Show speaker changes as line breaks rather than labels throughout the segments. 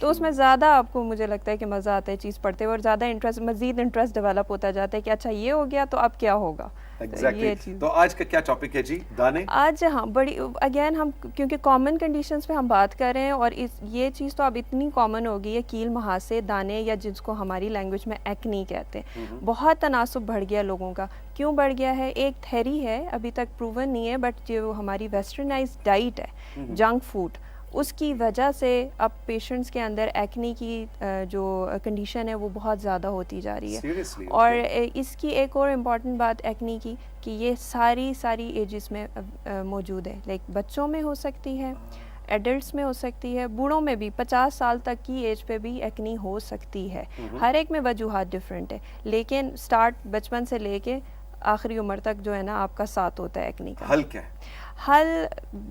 تو اس میں زیادہ آپ کو مجھے لگتا ہے کہ مزہ آتا ہے چیز پڑھتے ہوئے، اور زیادہ انٹرسٹ، مزید انٹرسٹ ڈیولپ ہوتا جاتا ہے کہ اچھا یہ ہو گیا تو اب کیا ہوگا.
ایگزیکٹلی. تو آج کا کیا ٹاپک ہے جی؟ دانے.
آج ہاں بڑی اگین ہم کیونکہ کامن کنڈیشنز پہ ہم بات کر رہے ہیں، اور یہ چیز تو اب اتنی کامن ہو گئی ہے، کیل مہاسے، دانے، یا جس کو ہماری لینگویج میں ایکنی کہتے ہیں. بہت تناسب بڑھ گیا لوگوں کا. کیوں بڑھ گیا ہے؟ ایک تھیری ہے، ابھی تک پروون نہیں ہے، بٹ جو ہماری ویسٹرنائز ڈائٹ ہے، جنک فوڈ، اس کی وجہ سے اب پیشنٹس کے اندر ایکنی کی جو کنڈیشن ہے وہ بہت زیادہ ہوتی جا رہی ہے. اور اس کی ایک اور امپورٹنٹ بات ایکنی کی کہ یہ ساری ایجز میں موجود ہے. لائک بچوں میں ہو سکتی ہے، ایڈلٹس میں ہو سکتی ہے، بوڑھوں میں بھی 50 سال تک کی ایج پہ بھی ایکنی ہو سکتی ہے. ہر ایک میں وجوہات ڈفرینٹ ہے، لیکن سٹارٹ بچپن سے لے کے آخری عمر تک جو ہے نا آپ کا ساتھ ہوتا ہے ایکنی کا.
حل کیا ہے؟
حل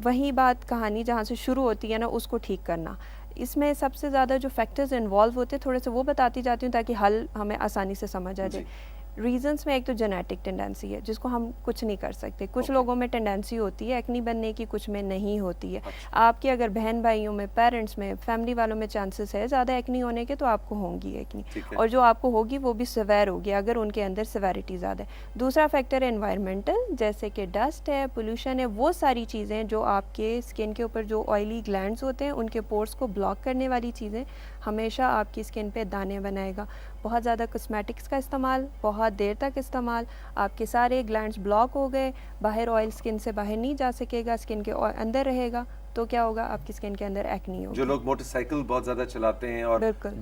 وہی بات کہانی جہاں سے شروع ہوتی ہے نا، اس کو ٹھیک کرنا. اس میں سب سے زیادہ جو فیکٹرز انوالو ہوتے ہیں تھوڑے سے وہ بتاتی جاتی ہوں تاکہ حل ہمیں آسانی سے سمجھ آ جائے. ریزنس میں ایک تو جینیٹک ٹینڈنسی ہے جس کو ہم کچھ نہیں کر سکتے. کچھ لوگوں میں ٹینڈنسی ہوتی ہے ایکنی بننے کی، کچھ میں نہیں ہوتی ہے. آپ کے اگر بہن بھائیوں میں، پیرنٹس میں، فیملی والوں میں چانسز ہے زیادہ ایکنی ہونے کے، تو آپ کو ہوں گی ایکنی. اور جو آپ کو ہوگی وہ بھی سیویر ہوگی اگر ان کے اندر سیویرٹی زیادہ ہے. دوسرا فیکٹر ہے انوائرمنٹل، جیسے کہ ڈسٹ ہے، پولوشن ہے، وہ ساری چیزیں جو آپ کے اسکن کے اوپر جو آئلی گلینڈز ہوتے ہیں ان کے پورس کو بلاک کرنے والی چیزیں ہمیشہ آپ کی اسکن پہ دانے بنائے گا. بہت زیادہ کاسمیٹکس کا استعمال، بہت دیر تک استعمال، آپ کے سارے گلینڈز بلاک ہو گئے، باہر آئل اسکن سے باہر نہیں جا سکے گا، اسکن کے اندر رہے گا، تو کیا ہوگا؟ آپ کی اسکن کے اندر ایکنی ہوگی.
جو لوگ موٹر سائیکل بہت زیادہ چلاتے ہیں اور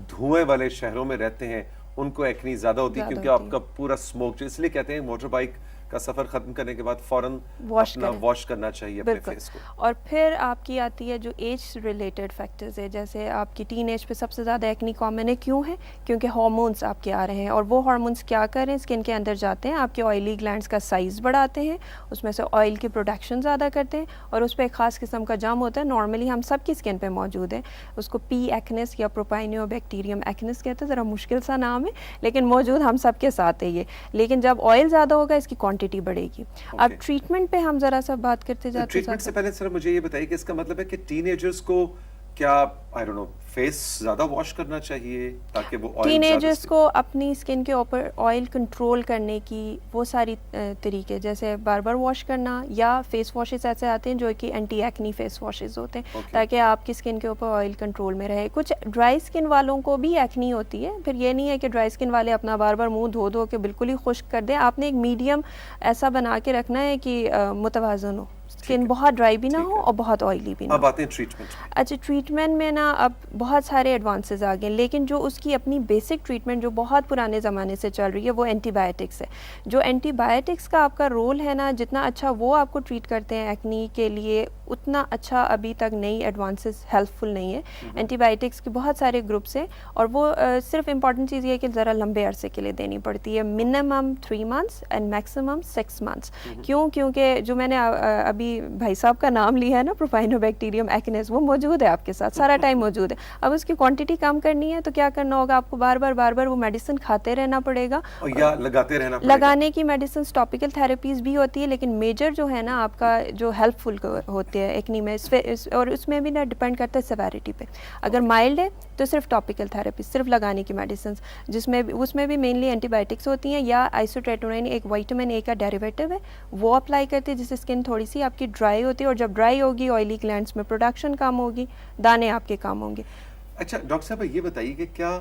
دھوئیں والے شہروں میں رہتے ہیں ان کو ایکنی زیادہ ہوتی ہے، کیونکہ آپ کا پورا اسموک، اس لیے کہتے ہیں موٹر بائک کا سفر ختم کرنے کے بعد فوراً اپنا واش کرنا چاہیے اپنے فیس کو.
اور پھر آپ کی آتی ہے جو ایج ریلیٹڈ فیکٹرز ہے، جیسے آپ کی ٹین ایج پہ سب سے زیادہ ایکنی کامن ہے. کیوں ہے؟ کیونکہ ہارمونس آپ کے آ رہے ہیں، اور وہ ہارمونس کیا کریں؟ اسکن کے اندر جاتے ہیں، آپ کے آئلی گلینڈس کا سائز بڑھاتے ہیں، اس میں سے آئل کی پروڈکشن زیادہ کرتے ہیں، اور اس پہ ایک خاص قسم کا جرم ہوتا ہے، نارملی ہم سب کی اسکن پہ موجود ہے، اس کو پی ایکنس یا پروپائنیو بیکٹیریم ایکنس کہتے ہیں. ذرا مشکل سا نام ہے لیکن موجود ہم سب کے ساتھ ہے یہ. لیکن جب آئل زیادہ ہوگا اس کی کوانٹٹی بڑھے گی. اب ٹریٹمنٹ پہ ہم ذرا سا بات کرتے جاتے ہیں.
ٹریٹمنٹ سے پہلے سر مجھے یہ بتائیے کہ اس کا مطلب ہے کہ ٹین ایجرز کو کیا آئی ڈونٹ نو فیس زیادہ واش کرنا چاہیے تاکہ وہ آئل،
ٹین ایجرز کو اپنی اسکن کے اوپر آئل کنٹرول کرنے کی وہ ساری طریقے، جیسے بار بار واش کرنا، یا فیس واشز ایسے آتے ہیں جو کہ اینٹی ایکنی فیس واشز ہوتے ہیں تاکہ آپ کی اسکن کے اوپر آئل کنٹرول میں رہے. کچھ ڈرائی اسکن والوں کو بھی ایکنی ہوتی ہے. پھر یہ نہیں ہے کہ ڈرائی اسکن والے اپنا بار بار منہ دھو دھو کے بالکل ہی خشک کر دیں. آپ نے ایک میڈیم ایسا بنا کے رکھنا ہے کہ متوازن ہو، اسکن بہت ڈرائی بھی نہ ہو اور بہت آئلی بھی نہ ہو.
اب آتے ہیں ٹریٹمنٹ.
اچھا، ٹریٹمنٹ میں نا اب بہت سارے ایڈوانسز آ گئے، لیکن جو اس کی اپنی بیسک ٹریٹمنٹ جو بہت پرانے زمانے سے چل رہی ہے وہ اینٹی بایوٹکس ہے. جو اینٹی بایوٹکس کا آپ کا رول ہے نا، جتنا اچھا وہ آپ کو ٹریٹ کرتے ہیں ایکنی کے لیے، اتنا اچھا ابھی تک نئی ایڈوانسز ہیلپ فل نہیں ہے. اینٹی بایوٹکس کے بہت سارے گروپس ہیں، اور وہ صرف امپورٹنٹ چیز یہ ہے کہ ذرا لمبے عرصے کے لیے دینی پڑتی ہے. Minimum 3 months and maximum 6 months. کیونکہ جو میں نے ابھی بھائی صاحب کا نام لیا ہے نا، پروپائنو بیکٹیریم ایکنس، وہ موجود ہے آپ کے ساتھ سارا ٹائم موجود ہے. اب اس کی کوانٹٹی کم کرنی ہے تو کیا کرنا ہوگا؟ آپ کو بار بار وہ میڈیسن کھاتے رہنا پڑے گا،
یا لگاتے رہنا پڑے گا.
لگانے کی میڈیسنز ٹاپیکل تھراپیز بھی ہوتی ہے، لیکن میجر جو ہے نا آپ کا جو ہیلپ فل ہوتے ہیں ایکنی میں، اور اس میں بھی نا ڈپینڈ کرتا ہے سیویرٹی پہ. اگر مائلڈ ہے تو صرف ٹاپیکل تھراپی، صرف لگانے کی میڈیسنز، اس میں بھی مینلی اینٹی بایوٹکس ہوتی ہیں، یا آئسوٹریٹونائن ایک وائٹامن اے کا ڈیریویٹو ہے، وہ اپلائی کرتے ہیں جس سے اسکن تھوڑی سی آپ کی ڈرائی ہوتی ہے. اور جب ڈرائی ہوگی آئلی گلینڈس میں پروڈکشن کم ہوگی، دانے آپ کے کم ہوں گے.
اچھا ڈاکٹر صاحب یہ بتائیے کہ کیا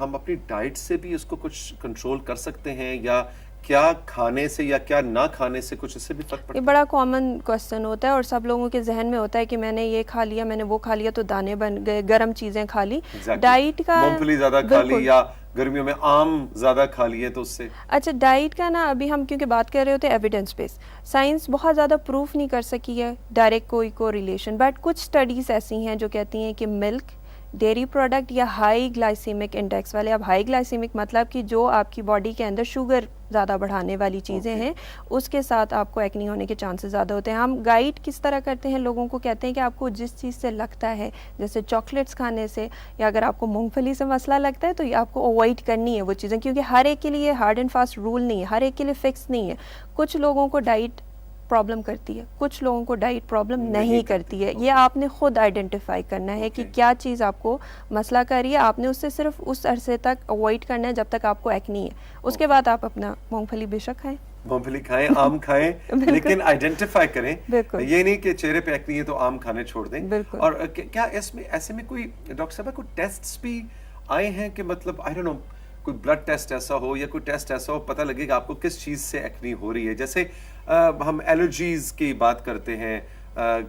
ہم اپنی ڈائٹ سے بھی اس کو کچھ کنٹرول کر سکتے ہیں، یا کیا کھانے سے یا کیا نہ کھانے سے کچھ اس سے بھی فرق پڑتا ہے؟
یہ بڑا کامن کوسچن ہوتا ہے اور سب لوگوں کے ذہن میں ہوتا ہے کہ میں نے یہ کھا لیا، میں نے وہ کھا لیا تو دانے بن گئے، گرم چیزیں کھا لی. ڈائٹ کا
مونگ پھلی زیادہ کھا لی یا گرمیوں میں آم زیادہ کھا لیے تو اس سے.
اچھا، ڈائٹ کا نا ابھی ہم کیونکہ بات کر رہے ہوتے ہیں ایویڈنس بیس، سائنس بہت زیادہ پروف نہیں کر سکی ہے ڈائریکٹ کوئی ریلیشن، بٹ کچھ اسٹڈیز ایسی ہیں جو کہتی ہیں کہ ملک، ڈیری پروڈکٹ یا ہائی گلائسیمک انڈیکس والے، اب ہائی گلائسیمک مطلب کہ جو آپ کی باڈی کے اندر شوگر زیادہ بڑھانے والی چیزیں ہیں، اس کے ساتھ آپ کو ایکنی ہونے کے چانسز زیادہ ہوتے ہیں. ہم گائیڈ کس طرح کرتے ہیں؟ لوگوں کو کہتے ہیں کہ آپ کو جس چیز سے لگتا ہے، جیسے چاکلیٹس کھانے سے، یا اگر آپ کو مونگ پھلی سے مسئلہ لگتا ہے تو یہ آپ کو اوائڈ کرنی ہے وہ چیزیں، کیونکہ ہر ایک کے لیے ہارڈ اینڈ فاسٹ رول نہیں ہے، ہر ایک کے لیے فکس نہیں ہے. کچھ لوگوں کو ڈائٹ پرابلم کرتی ہے, کچھ لوگوں کو ڈائٹ پرابلم نہیں کرتی ہے. یہ آپ نے خود آئیڈینٹیفائی کرنا ہے کہ کیا چیز آپ کو مسئلہ کر رہی ہے. آپ نے اس سے صرف اس عرصے تک اوائڈ کرنا ہے جب تک آپ کو ایکنی ہے. اس کے بعد آپ اپنا مونگ پھلی بے شک کھائیں,
مونگ پھلی کھائیں, آم کھائیں, لیکن آئیڈینٹیفائی کریں. یہ نہیں کہ چہرے پہ ایکنی ہے تو آم کھانے چھوڑ دیں. اور کیا اس میں ایسے میں کوئی ڈاکٹر صاحبہ کوئی ٹیسٹس بھی آئے ہیں کہ مطلب آئی ڈونٹ نو کوئی بلڈ ٹیسٹ ایسا ہو یا کوئی ٹیسٹ ایسا ہو پتہ لگے کہ آپ کو کس چیز سے ایکنی ہو رہی ہے؟ جیسے ہم الرجیز کی بات کرتے ہیں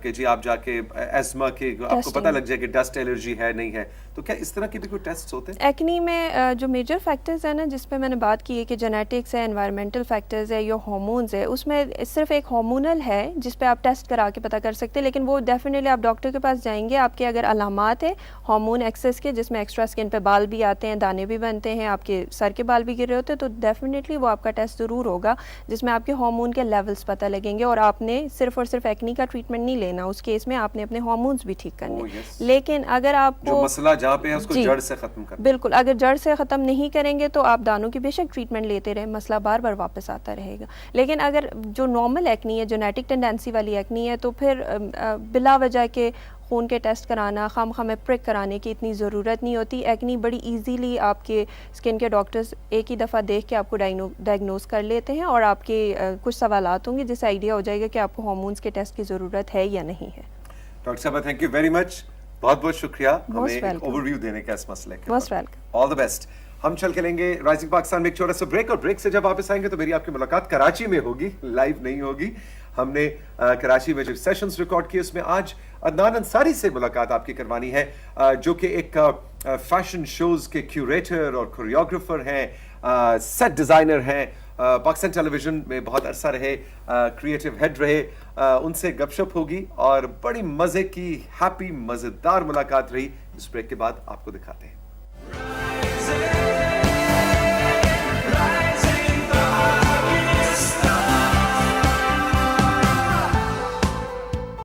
کہ جی آپ جا کے ایزما کے آپ کو پتہ لگ جائے کہ ڈسٹ الرجی ہے نہیں ہے, تو کیا اس طرح کے بھی کوئی ٹیسٹ ہوتے ہیں؟
ایکنی میں جو میجر فیکٹرز ہیں نا جس پہ میں نے بات کی ہے کہ جینیٹکس ہے, انوائرمنٹل فیکٹرز ہے یا ہارمونز ہے, اس میں صرف ایک ہارمونل ہے جس پہ آپ ٹیسٹ کرا کے پتہ کر سکتے ہیں. لیکن وہ ڈیفینیٹلی آپ ڈاکٹر کے پاس جائیں گے, آپ کے اگر علامات ہیں ہارمون ایکسیس کے جس میں ایکسٹرا اسکن پہ بال بھی آتے ہیں, دانے بھی بنتے ہیں, آپ کے سر کے بال بھی گر رہے ہوتے ہیں, تو ڈیفینیٹلی وہ آپ کا ٹیسٹ ضرور ہوگا جس میں آپ کے ہارمون کے لیولز پتہ لگیں گے. اور آپ نے صرف اور صرف ایکنی کا ٹریٹمنٹ نہیں لینا, اس کیس میں آپ نے اپنے ہارمونز بھی ٹھیک کرنے. لیکن اگر آپ کو
جو مسئلہ جہاں پہ ہے اس کو جڑ سے ختم کرنا,
بالکل اگر جڑ سے ختم نہیں کریں گے تو آپ دانوں کی بے شک ٹریٹمنٹ لیتے رہیں, مسئلہ بار بار واپس آتا رہے گا. لیکن اگر جو نارمل ایکنی ہے, جینیٹک ٹینڈنسی والی ایکنی ہے, تو پھر بلا وجہ کے خون کے ٹیسٹ کرانا, خام میں پرک کرانے کی اتنی ضرورت نہیں ہوتی. ایکنی بڑی ایزیلی آپ کے اسکن کے ڈاکٹرز ایک ہی دفعہ دیکھ کے آپ کو ڈائگنوز کر لیتے ہیں, اور آپ کے کچھ سوالات ہوں گے جس سے آئیڈیا ہو جائے گا کہ آپ کو ہارمونز کے ٹیسٹ کی ضرورت ہے یا نہیں ہے.
ڈاکٹر صاحبہ تھینک یو ویری مچ, بہت بہت شکریہ ہمیں ایک اوور ویو دینے کا اس مسئلے کے.
Most welcome,
all the best. ہم چل کے لیں گے رائزنگ پاکستان میں ایک چھوٹا سا بریک, اور بریک سے جب واپس آئیں گے تو میری آپ کی ملاقات کراچی میں ہوگی, لائیو نہیں ہوگی. ہم نے کراچی میں جو سیشنز ریکارڈ کیے اس میں آج عدنان انصاری سے ملاقات آپ کی کروانی ہے, جو کہ ایک فیشن شوز کے کیوریٹر اور کوریوگرافر ہیں, سیٹ ڈیزائنر ہیں, پاکستان ٹیلی ویژن میں بہت عرصہ رہے, کریٹو ہیڈ رہے. ان سے گپ شپ ہوگی اور بڑی مزے کی ہیپی مزیدار ملاقات رہی. اس بریک کے بعد آپ کو دکھاتے ہیں.